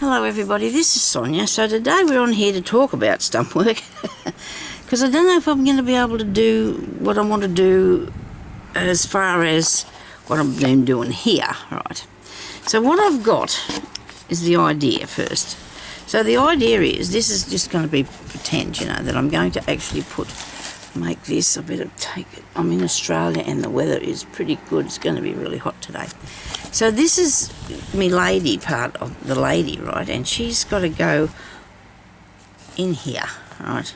Hello everybody, this is Sonya. So today we're on here to talk about stump work because I don't know if I'm going to be able to do what I want to do as far as what I've been doing here, right? So what I've got is the idea first. So the idea is, this is just going to be pretend, you know, that I'm going to actually make this. I better take it. I'm in Australia and the weather is pretty good. It's going to be really hot today. So this is me lady part of the lady, right? And she's got to go in here, right?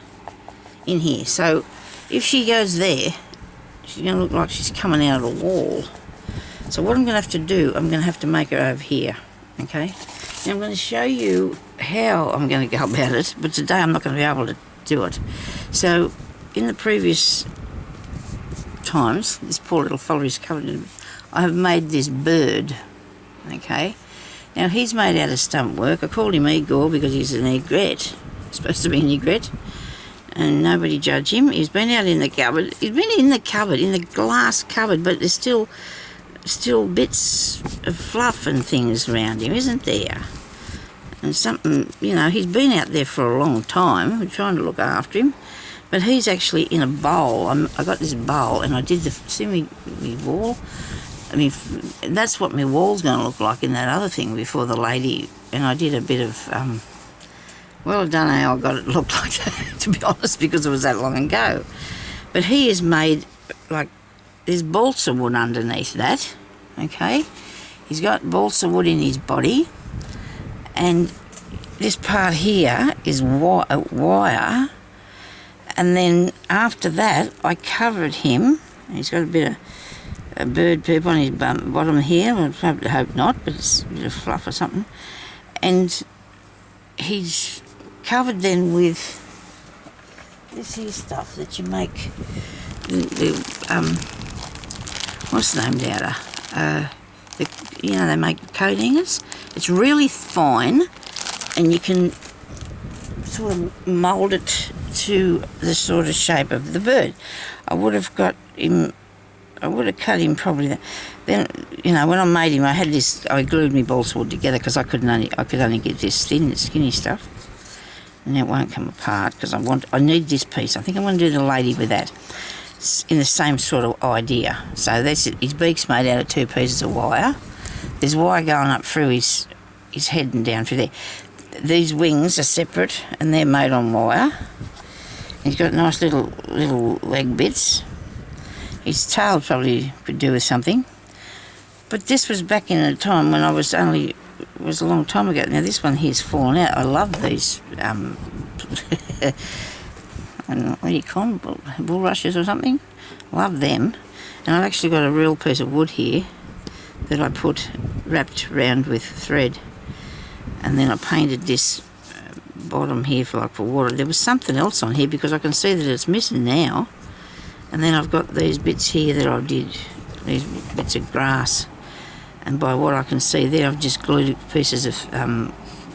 In here. So if she goes there, she's going to look like she's coming out of a wall. So what I'm going to have to do, I'm going to have to make her over here, okay? Now I'm going to show you how I'm going to go about it, but today I'm not going to be able to do it. So in the previous times, this poor little fella is covered in, I have made this bird, okay? Now he's made out of stump work. I called him Igor because he's an egret, supposed to be an egret, and nobody judge him. He's been out in the cupboard. He's been in the cupboard, in the glass cupboard, but there's still bits of fluff and things around him, isn't there? And something, you know, he's been out there for a long time. We're trying to look after him. But he's actually in a bowl. I got this bowl and I did see me wall? I mean, that's what my wall's going to look like in that other thing before the lady. And I did a bit of, well, I don't know how I got it look like that, to be honest, because it was that long ago. But he is made, like, there's balsa wood underneath that, okay? He's got balsa wood in his body. And this part here is wire. And then after that, I covered him. He's got a bit of bird poop on his bottom here. I hope not, but it's a bit of fluff or something. And he's covered then with this here stuff that you make. What's the name out of? You know, they make coat hangers. It's really fine, and you can sort of mould it to the sort of shape of the bird. I would have cut him probably. Then, you know, when I made him, I glued my balsa wood together because I could only get this thin, skinny stuff, and it won't come apart because I need this piece. I think I'm going to do the lady with that, in the same sort of idea. So that's it. His beak's made out of 2 pieces of wire. There's wire going up through his head and down through there. These wings are separate and they're made on wire. He's got nice little leg bits. His tail probably could do with something. But this was back in a time when it was a long time ago. Now this one here's fallen out. I love these, I don't know, what do you call them, bulrushes or something? Love them. And I've actually got a real piece of wood here that I wrapped around with thread. And then I painted this bottom here for water. There was something else on here because I can see that it's missing now. And then I've got these bits here that I did, these bits of grass. And by what I can see there, I've just glued pieces of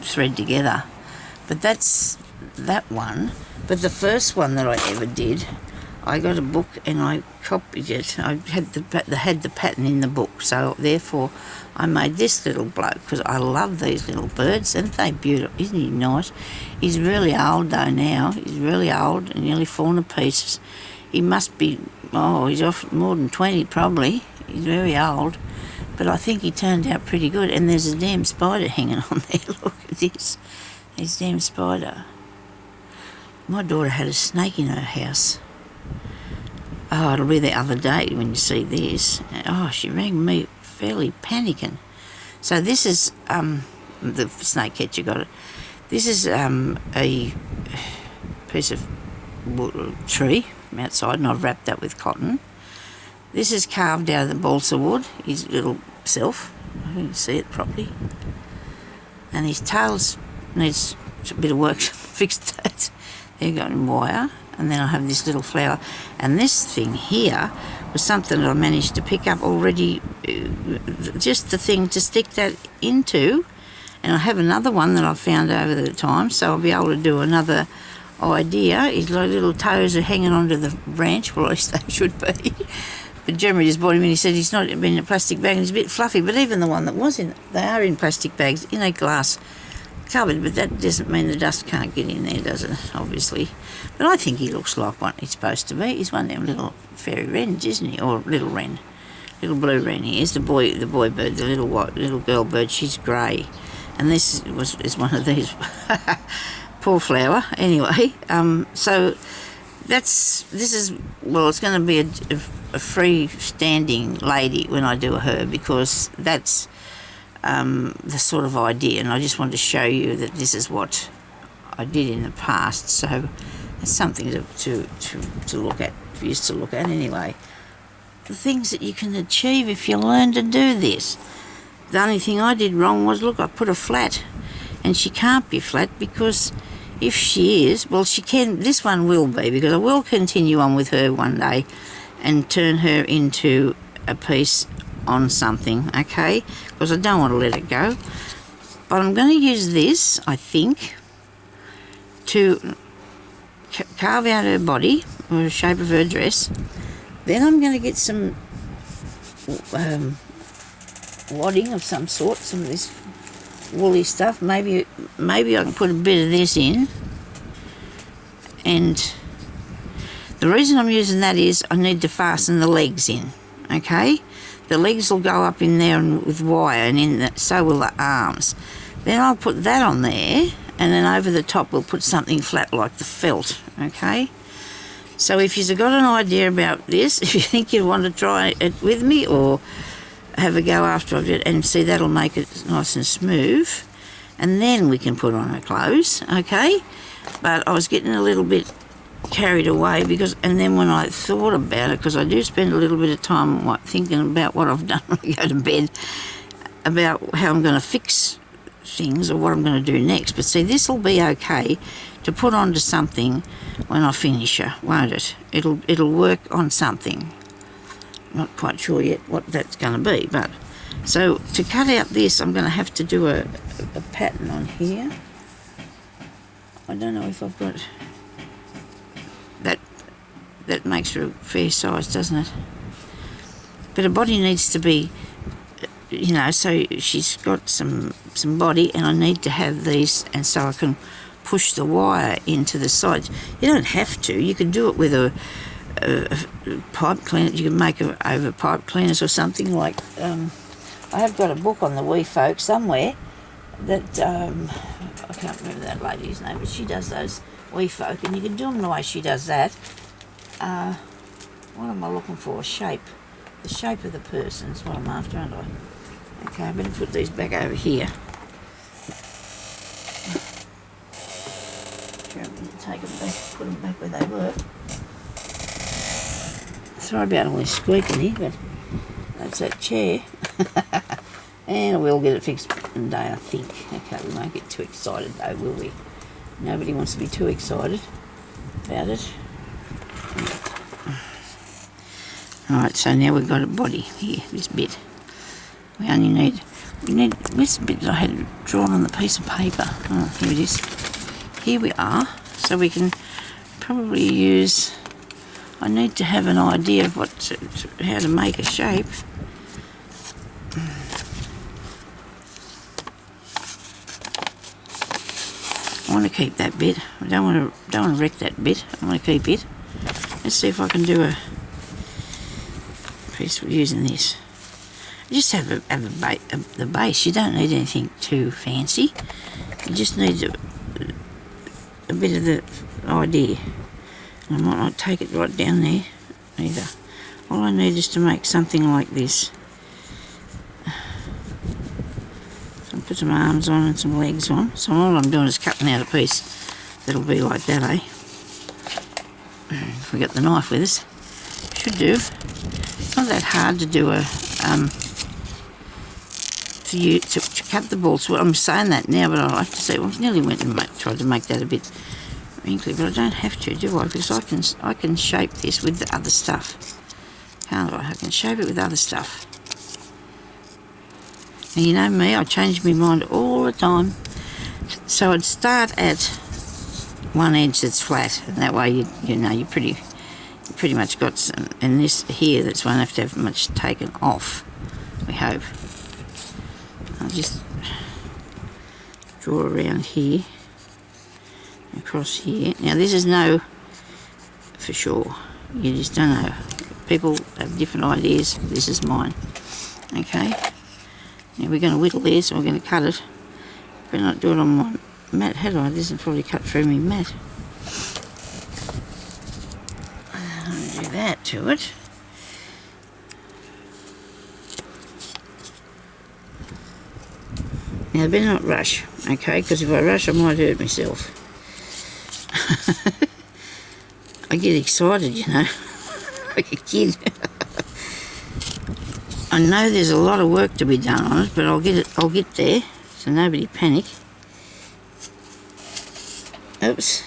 thread together. But that's that one. But the first one that I ever did, I got a book and I copied it. I had the pattern in the book, so therefore I made this little bloke because I love these little birds. Aren't they beautiful? Isn't he nice? He's really old though now. He's really old and nearly fallen to pieces. He must be, he's off more than 20 probably. He's very old. But I think he turned out pretty good. And there's a damn spider hanging on there. Look at this. There's a damn spider. My daughter had a snake in her house. Oh, it'll be the other day when you see this. Oh, she rang me fairly panicking. So this is the snake catcher got it. This is a piece of tree from outside, and I've wrapped that with cotton. This is carved out of the balsa wood, his little self. I can see it properly. And his tails needs a bit of work to fix that. There you go, in wire. And then I have this little flower. And this thing here was something that I managed to pick up already, just the thing to stick that into. And I have another one that I found over the time, so I'll be able to do another idea. His little toes are hanging onto the branch, well at least they should be. But Jeremy just bought him and he said he's not been in a plastic bag and he's a bit fluffy, but even the one that was in, they are in plastic bags, in a glass covered, but that doesn't mean the dust can't get in there, does it? Obviously. But I think he looks like what he's supposed to be. He's one of them little fairy wrens, isn't he? Or little wren. Little blue wren he is. The boy bird, the little girl bird, she's grey. And this is one of these. Poor flower. Anyway, so it's going to be a freestanding lady when I do her, because that's the sort of idea, and I just wanted to show you that this is what I did in the past, so it's something to look at, for you to look at anyway. The things that you can achieve if you learn to do this. The only thing I did wrong was, look, I put her flat, and she can't be flat, because if she is, well, she can, this one will be, because I will continue on with her one day and turn her into a piece on something, okay, because I don't want to let it go. But I'm going to use this, I think, to carve out her body, or the shape of her dress. Then I'm going to get some wadding of some sort, some of this woolly stuff. Maybe I can put a bit of this in. And the reason I'm using that is I need to fasten the legs in, okay? The legs will go up in there with wire, and so will the arms. Then I'll put that on there, and then over the top we'll put something flat like the felt, okay? So if you've got an idea about this, if you think you want to try it with me or have a go after I've done it, and see, that'll make it nice and smooth, and then we can put on our clothes, okay? But I was getting a little bit carried away, and then when I thought about it, because I do spend a little bit of time thinking about what I've done when I go to bed, about how I'm going to fix things or what I'm going to do next. But see, this will be okay to put onto something when I finish her, won't it? It'll work on something. Not quite sure yet what that's going to be, but so to cut out this, I'm going to have to do a pattern on here. I don't know if I've got that makes her a fair size, doesn't it? But her body needs to be, you know, so she's got some body, and I need to have these, and so I can push the wire into the sides. You don't have to. You can do it with a pipe cleaner. You can make it over pipe cleaners or something like. I have got a book on the wee folk somewhere that I can't remember that lady's name, but she does those wee folk, and you can do them the way she does that. What am I looking for? Shape. The shape of the person is what I'm after, aren't I? Okay, I better put these back over here. Take them back, put them back where they were. Sorry about all this squeaking here, but that's that chair. And we'll get it fixed one day, I think. Okay, we won't get too excited though, will we? Nobody wants to be too excited about it. Alright, so now we've got a body here, this bit. We need this bit that I had drawn on the piece of paper. Oh, here it is. Here we are. So we can probably use, I need to have an idea of how to make a shape. I want to keep that bit. I don't want to wreck that bit. I want to keep it. Let's see if I can do a piece using this. Just have the base. You don't need anything too fancy. You just need a bit of the idea. I might not take it right down there either. All I need is to make something like this. So I'll put some arms on and some legs on. So all I'm doing is cutting out a piece that'll be like that, eh? If we got the knife with us. Should do. It's not that hard to do to cut the balls. Well, I'm saying that now, but I have to say, well, I nearly went and tried to make that a bit wrinkly, but I don't have to, do I? Because I can shape this with the other stuff, can't I? I can shape it with other stuff. And you know me, I change my mind all the time. So I'd start at one edge that's flat, and that way you know you pretty much got some. And this here, that's won't have to have much taken off. We hope. I'll just draw around here, across here. Now this is no for sure, you just don't know. People have different ideas. This is mine. Okay, now we're going to whittle this, and we're going to cut it. Better not do it on my mat, had I? This will probably cut through my mat. I'll do that to it. Now I better not rush, okay, because if I rush I might hurt myself. I get excited, you know, like a kid. I know there's a lot of work to be done on it, but I'll get there, so nobody panic. Oops.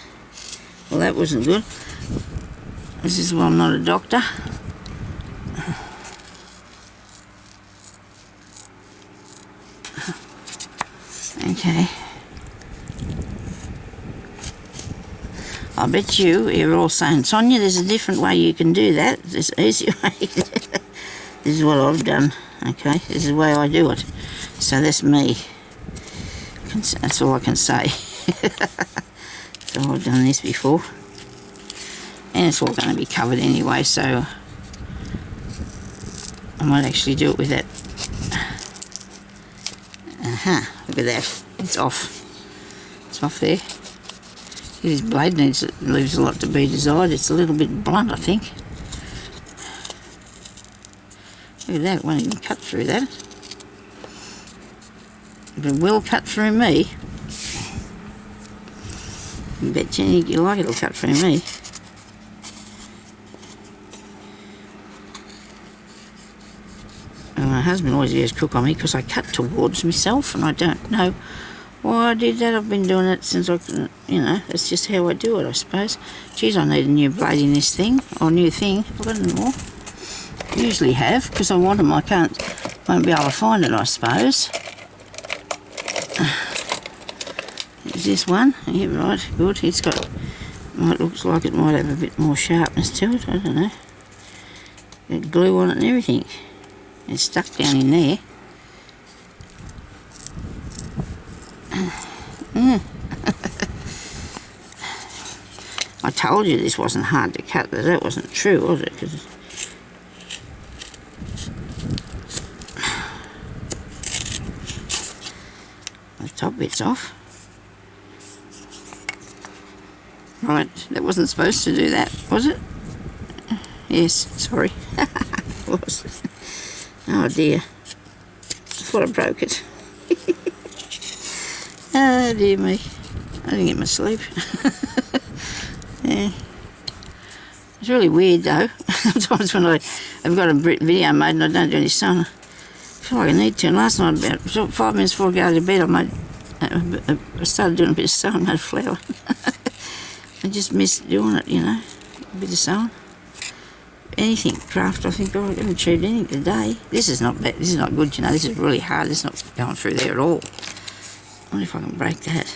Well, that wasn't good. This is why I'm not a doctor. Okay. I bet you're all saying, Sonya, there's a different way you can do that. There's an easier way. This is what I've done. Okay, this is the way I do it. So that's me. That's all I can say. So I've done this before. And it's all going to be covered anyway, so I might actually do it with that. Look at that. It's off. It's off there. This blade leaves a lot to be desired. It's a little bit blunt, I think. Look at that, it won't even cut through that. If it will cut through me, I bet you like it'll cut through me. And my husband always goes cook on me because I cut towards myself, and I don't know why I did that. I've been doing it since that's just how I do it, I suppose. Geez, I need a new blade in this thing, or new thing. I've got any more. Usually have, because I want them. Won't be able to find it, I suppose. Is this one? Yeah, right, good. It's got, looks like it might have a bit more sharpness to it, I don't know. Got glue on it and everything. It's stuck down in there. I told you this wasn't hard to cut, but that wasn't true, was it? 'Cause the top bit's off. Right, that wasn't supposed to do that, was it? Yes, sorry. It was. Oh dear. I thought I broke it. Oh dear me. I didn't get my sleep. Yeah. It's really weird though. Sometimes when I've got a video made and I don't do any sewing, I feel like I need to. And last night, about 5 minutes before I go to bed, I started doing a bit of sewing, made a flower. I just missed doing it, you know, a bit of sewing. Anything, craft, I think, I haven't achieved anything today. This is not bad, this is not good, you know, this is really hard, it's not going through there at all. I wonder if I can break that.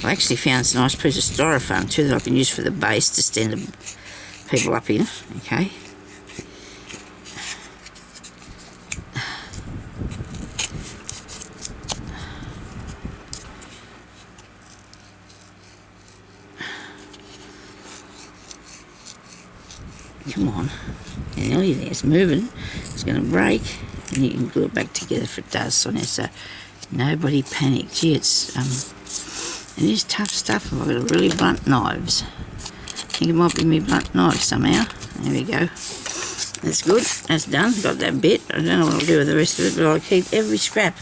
I actually found this nice piece of styrofoam too that I can use for the base to stand the people up in, okay. Come on, nearly there, it's moving, it's going to break, and you can glue it back together if it does, Sonya, so nobody panic. Gee, it is tough stuff. I've got really blunt knives. I think it might be me blunt knife somehow. There we go. That's good, that's done, got that bit. I don't know what I'll do with the rest of it, but I'll keep every scrap.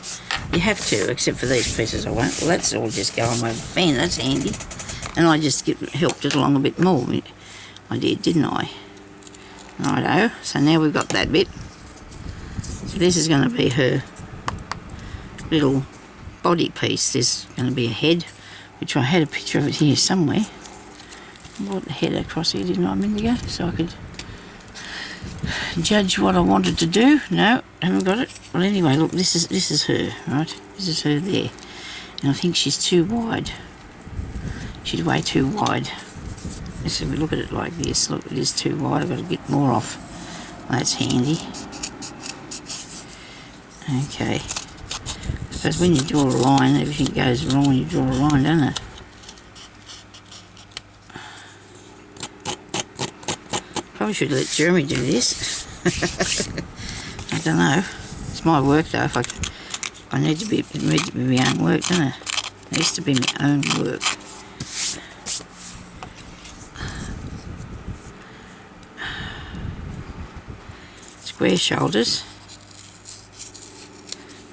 You have to, except for these pieces I won't. Well, that's all just go on my fan, that's handy. And I just helped it along a bit more. I did, didn't I? Righto, so now we've got that bit. So this is going to be her little body piece. There's going to be a head, which I had a picture of it here somewhere. I brought the head across here, didn't I, a minute ago, so I could judge what I wanted to do. No, haven't got it. Well, anyway, look, this is her, right? This is her there, and I think she's too wide. She's way too wide. So we look at it like this. Look, it is too wide. I've got to get more off. Well, that's handy. Okay. Because when you draw a line, everything goes wrong when you draw a line, doesn't it? Probably should let Jeremy do this. I don't know. It's my work though. If I need to be, it needs to be my own work, doesn't it? It needs to be my own work. Square shoulders.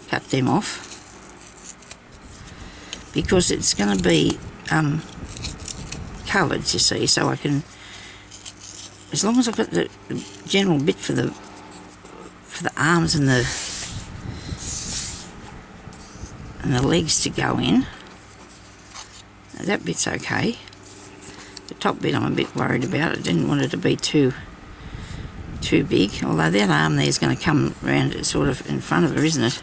Cut them off. Because it's going to be coloured, you see, so I can, as long as I've got the general bit for the arms and the legs to go in, that bit's okay. The top bit I'm a bit worried about. I didn't want it to be too big, although that arm there is going to come round sort of in front of her, isn't it?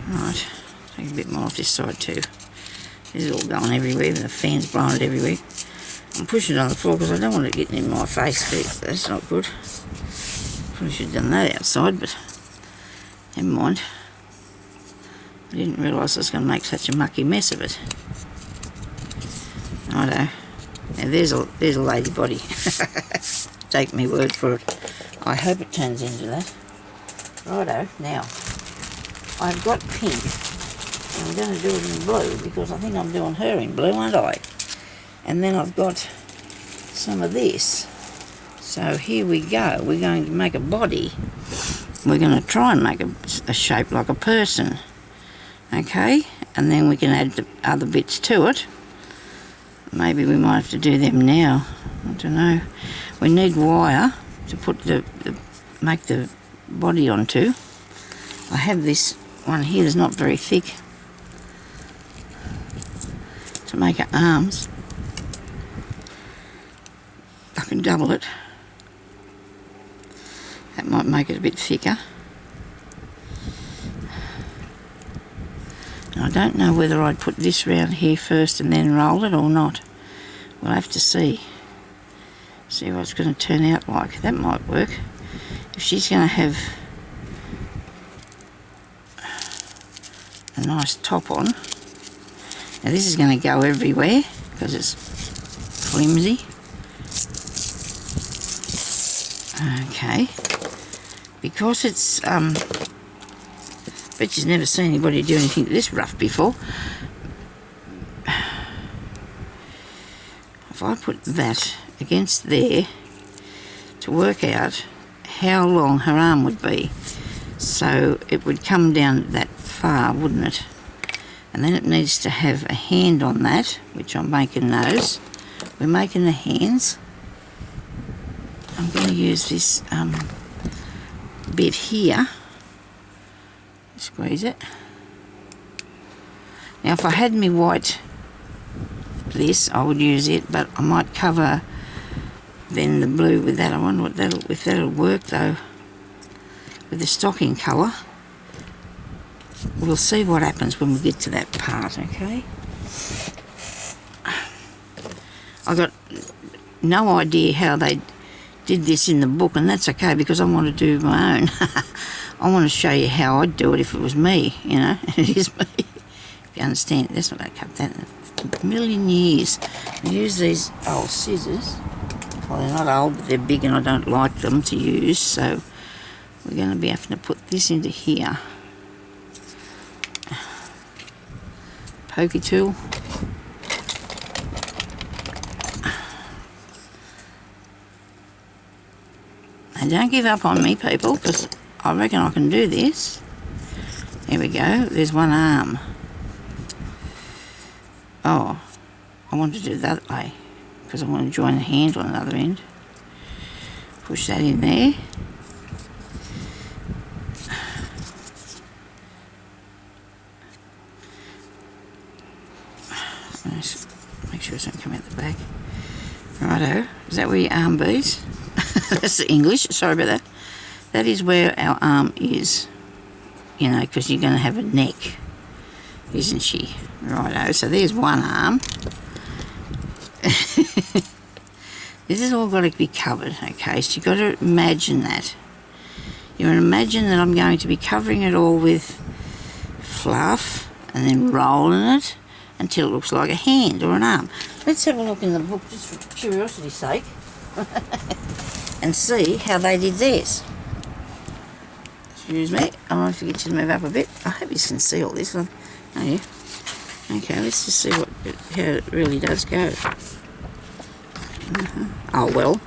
Right, take a bit more off this side too. This is all going everywhere, the fan's blowing it everywhere. I'm pushing it on the floor because I don't want it getting in my face, but that's not good. Probably should have done that outside, but never mind. I didn't realise I was going to make such a mucky mess of it. Righto. Now there's a lady body. Take me word for it. I hope it turns into that. Righto, now I've got pink, and I'm going to do it in blue because I think I'm doing her in blue, aren't I? And then I've got some of this. So here we go. We're going to make a body. We're going to try and make a shape like a person. Okay, and then we can add the other bits to it. Maybe we might have to do them now. I don't know. We need wire to put make the body onto. I have this one here that's not very thick to make her arms. I can double it. That might make it a bit thicker. And I don't know whether I'd put this round here first and then roll it or not. We'll have to see. See what it's going to turn out like. That might work. If she's going to have a nice top on. Now this is going to go everywhere because it's flimsy. Okay. Because it's bet you've never seen anybody do anything this rough before. If I put that against there to work out how long her arm would be, so it would come down that far, wouldn't it? And then it needs to have a hand on that, which I'm making those. We're making the hands. I'm going to use this bit here. Squeeze it. Now if I had me white this, I would use it, but I might cover then the blue with that. I wonder what if that'll work though with the stocking colour. We'll see what happens when we get to that part, okay? I got no idea how they did this in the book, and that's okay because I want to do my own. I want to show you how I'd do it if it was me, you know. It is me. If you understand, that's not going to cut that in a million years. I use these old scissors. Well, they're not old, but they're big and I don't like them to use, so we're going to be having to put this into here. Pokey tool. And don't give up on me, people, because I reckon I can do this. There we go. There's one arm. Oh, I want to do it that way because I want to join the hand on the other end. Push that in there. Make sure it doesn't come out the back. Righto. Is that where your arm bees? That's the English. Sorry about that. That is where our arm is. You know, because you're going to have a neck, isn't she? Righto. So there's one arm. This is all got to be covered, okay? So you've got to imagine that. You want to imagine that I'm going to be covering it all with fluff and then rolling it until it looks like a hand or an arm. Let's have a look in the book just for curiosity's sake and see how they did theirs. Excuse me, I might forget you to move up a bit. I hope you can see all this. Oh yeah. Okay, let's just see how it really does go. Oh well,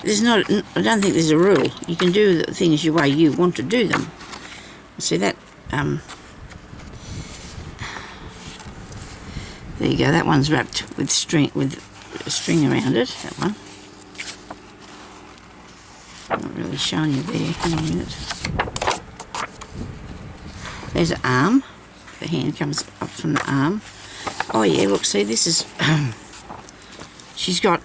there's not. I don't think there's a rule. You can do the things the way you want to do them. See that? There you go. That one's wrapped with string a string around it. That one. Not really showing you there. Hang on a minute. There's an arm. The hand comes up from the arm. Oh yeah, look, see, this is she's got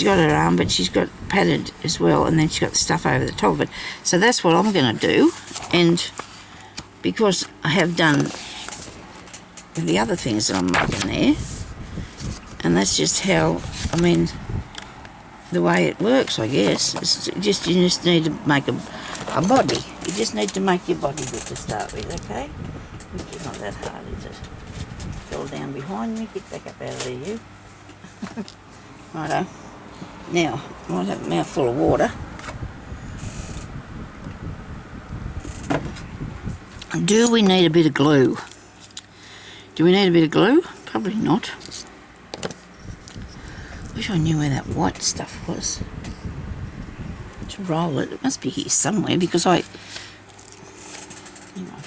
her arm, but she's got padded as well, and then she's got the stuff over the top of it. So that's what I'm going to do, and because I have done the other things that I'm making there, and that's just how, I mean, the way it works, I guess. It's just, you just need to make a body. You just need to make your body good to start with, okay? Which is not that hard, is it? Fall down behind me, get back up out of there, you. Righto. Now, I might have a mouthful of water. Do we need a bit of glue? Do we need a bit of glue? Probably not. Wish I knew where that white stuff was. To roll it. It must be here somewhere because I... Hang on.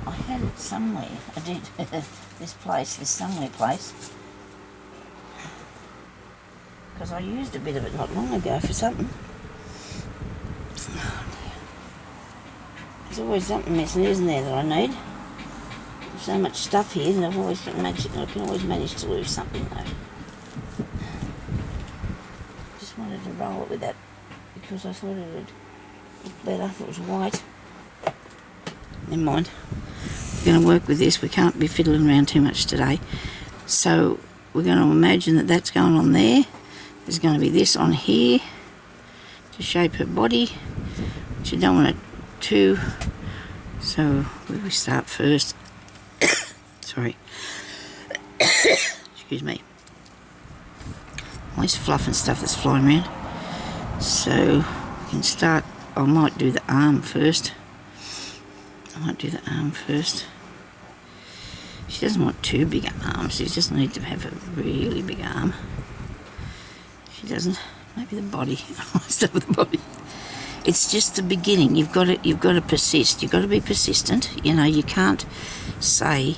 I had it somewhere. I did. This somewhere place. Because I used a bit of it not long ago for something. Oh dear. There's always something missing, isn't there, that I need? There's so much stuff here that I can always manage to lose something though. Just wanted to roll it with that because I thought it would look better if it was white. Never mind. We're going to work with this. We can't be fiddling around too much today. So we're going to imagine that that's going on there. There's going to be this on here to shape her body, which you don't want it to. So we start first. Sorry. Excuse me. All this fluff and stuff that's flying around. So we can start. I might do the arm first. She doesn't want too big arms. She just needs to have a really big arm. She doesn't. Maybe the body. I'll start with the body. It's just the beginning. You've got to persist. You've got to be persistent. You know, you can't say,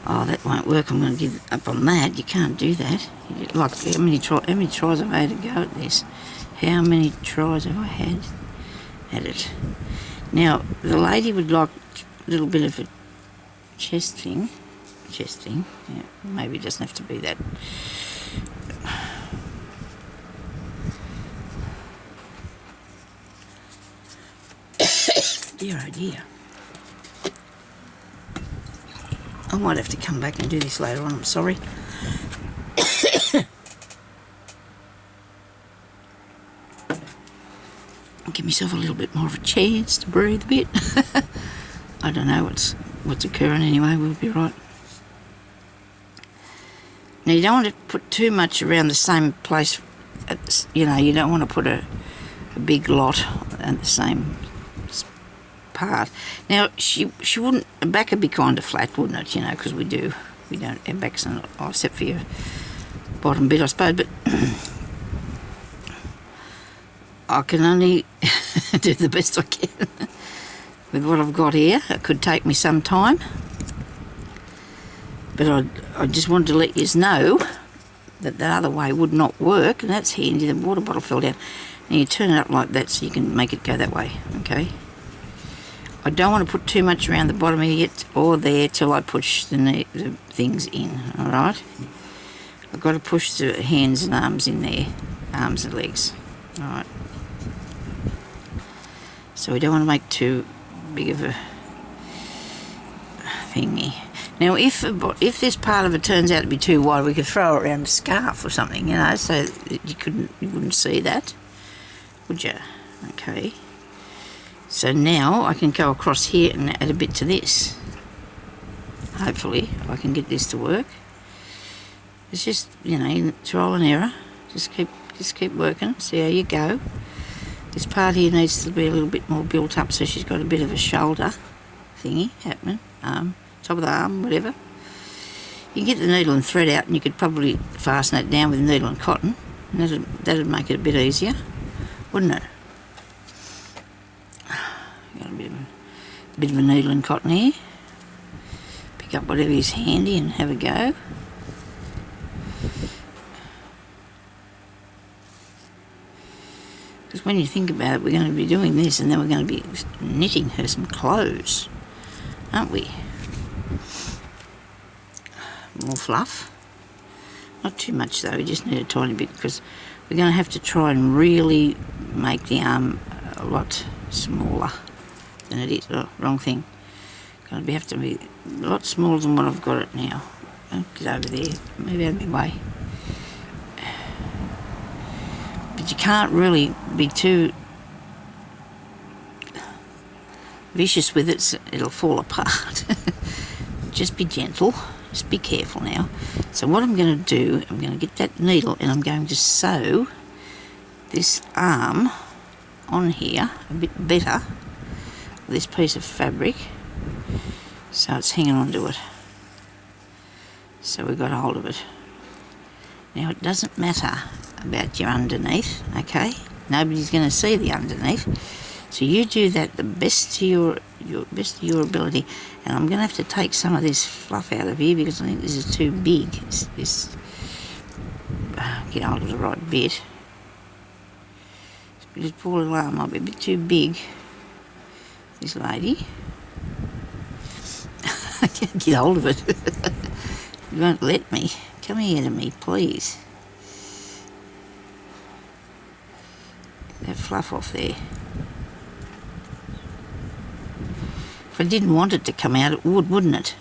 "Oh, that won't work. I'm going to give up on that." You can't do that. Like how many tries I've had to go at this? How many tries have I had at it? Now the lady would like a little bit of a chest thing. Yeah, maybe it doesn't have to be that. Dear oh dear. I might have to come back and do this later on, I'm sorry. Give myself a little bit more of a chance to breathe a bit. I don't know what's occurring anyway, we'll be right. Now you don't want to put too much around the same place, you know, you don't want to put a big lot at the same part. Now she wouldn't, her back would be kind of flat, wouldn't it, you know, because we don't, our backs are not, except for your bottom bit I suppose, but I can only do the best I can with what I've got here. It could take me some time, but I just wanted to let you know that the other way would not work, and that's handy. The water bottle fell down, and you turn it up like that so you can make it go that way, okay? I don't want to put too much around the bottom here yet or there till I push the things in, alright? I've got to push the hands and arms in there, arms and legs, alright? So we don't want to make too big of a thingy. Now, if this part of it turns out to be too wide, we could throw it around a scarf or something, you know, so you wouldn't see that, would you? Okay. So now I can go across here and add a bit to this. Hopefully I can get this to work. It's just, you know, trial and error. Just keep working, see how you go. This part here needs to be a little bit more built up so she's got a bit of a shoulder thingy happening. Top of the arm, whatever. You can get the needle and thread out and you could probably fasten it down with needle and cotton. And that'd make it a bit easier, wouldn't it? Got a bit of a needle and cotton here. Pick up whatever is handy and have a go. Because when you think about it, we're going to be doing this and then we're going to be knitting her some clothes, aren't we? More fluff. Not too much though, we just need a tiny bit because we're going to have to try and really make the arm a lot smaller than it is. Oh, wrong thing. Going to have to be a lot smaller than what I've got it now. Don't get over there, move out of my way. But you can't really be too vicious with it, so it'll fall apart. Just be gentle, just be careful now. So what I'm going to do, I'm going to get that needle and I'm going to sew this arm on here a bit better with this piece of fabric so it's hanging onto it. So we've got hold of it. Now it doesn't matter about your underneath, okay? Nobody's going to see the underneath. So you do that the best to your ability. And I'm going to have to take some of this fluff out of here because I think this is too big. Get hold of the right bit. This poor little arm might be a bit too big. This lady. I can't get hold of it. You won't let me. Come here to me, please. Get that fluff off there. If I didn't want it to come out, it would, wouldn't it?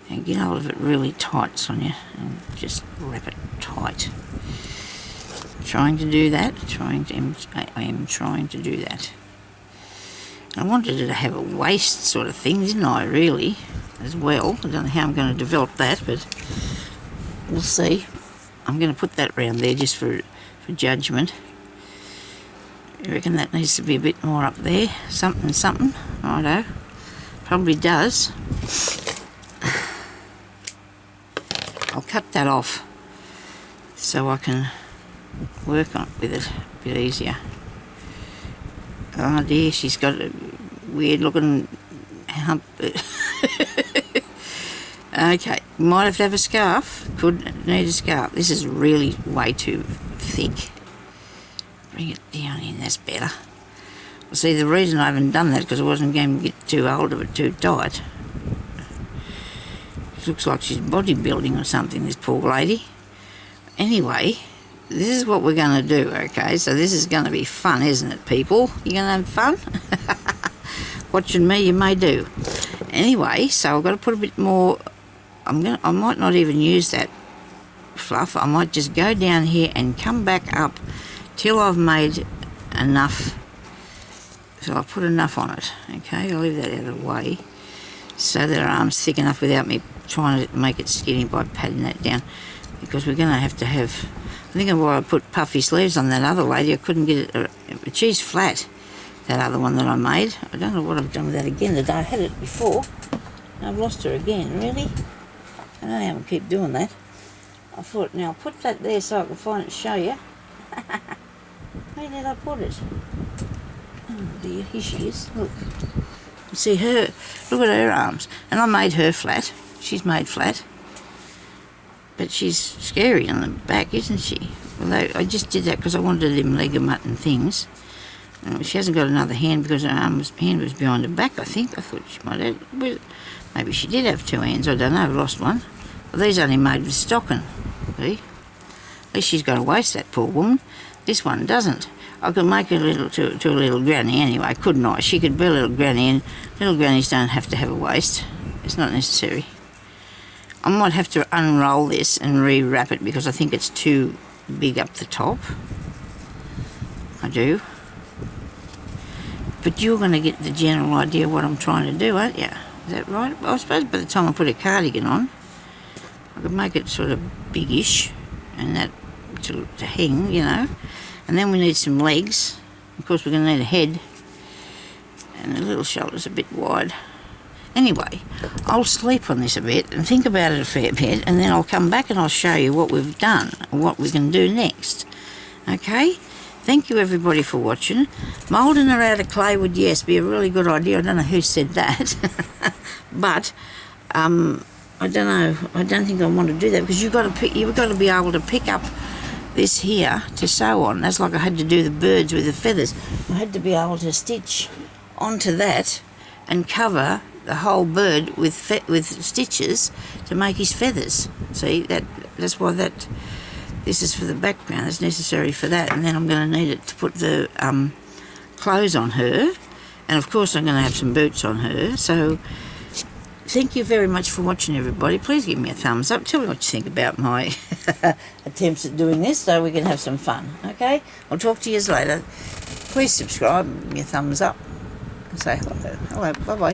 And get hold of it really tight, Sonya, and just wrap it tight. Trying to do that. I am trying to do that. I wanted it to have a waist sort of thing, didn't I, really, as well. I don't know how I'm going to develop that, but we'll see. I'm going to put that round there just for judgment. I reckon that needs to be a bit more up there. Something. Righto. Probably does. I'll cut that off so I can work on with it a bit easier. Oh dear, she's got a weird looking hump. Okay, might have to have a scarf. Could need a scarf. This is really way too thick. Bring it down in, that's better. Well, see, the reason I haven't done that is because I wasn't going to get too hold of it too tight. It looks like she's bodybuilding or something, this poor lady. Anyway, this is what we're going to do, okay? So this is going to be fun, isn't it, people? You going to have fun? Watching me, you may do. Anyway, so I've got to put a bit more. I might not even use that fluff. I might just go down here and come back up till I've made enough. So I'll put enough on it, okay? I'll leave that out of the way so that her arm's thick enough without me trying to make it skinny by padding that down, because we're going to have. I think why I put puffy sleeves on that other lady, I couldn't get it. She's flat, that other one that I made. I don't know what I've done with that again. I had it before. I've lost her again, really? I don't know how I keep doing that. I thought, now I'll put that there so I can find it and show you. Where did I put it? Oh dear, here she is. Look. You see her, look at her arms. And I made her flat. She's made flat. But she's scary on the back, isn't she? Although I just did that because I wanted them leg of mutton things. She hasn't got another hand because her hand was behind her back, I think. I thought she might have. Maybe she did have two hands, I don't know, I've lost one. Well, these only made with stocking, see? At least she's got a waist, that poor woman. This one doesn't. I could make her to a little granny anyway, couldn't I? She could be a little granny, and little grannies don't have to have a waist. It's not necessary. I might have to unroll this and re-wrap it because I think it's too big up the top. I do. But you're going to get the general idea of what I'm trying to do, aren't you? Is that right? Well, I suppose by the time I put a cardigan on, I could make it sort of biggish and that to hang, you know. And then we need some legs. Of course, we're going to need a head. And the little shoulder's a bit wide. Anyway, I'll sleep on this a bit and think about it a fair bit, and then I'll come back and I'll show you what we've done and what we can do next. Okay? Thank you everybody for watching. Moulding her out of clay would, yes, be a really good idea. I don't know who said that. But I don't know. I don't think I want to do that because you've got to be able to pick up this here to sew on. That's like I had to do the birds with the feathers. I had to be able to stitch onto that and cover the whole bird with stitches to make his feathers. See, that's why this is for the background. It's necessary for that, and then I'm going to need it to put the clothes on her, and of course I'm going to have some boots on her. So thank you very much for watching, everybody. Please give me a thumbs up. Tell me what you think about my attempts at doing this so we can have some fun. Okay, I'll talk to you later. Please subscribe, give me a thumbs up and say hello. Hello, bye bye.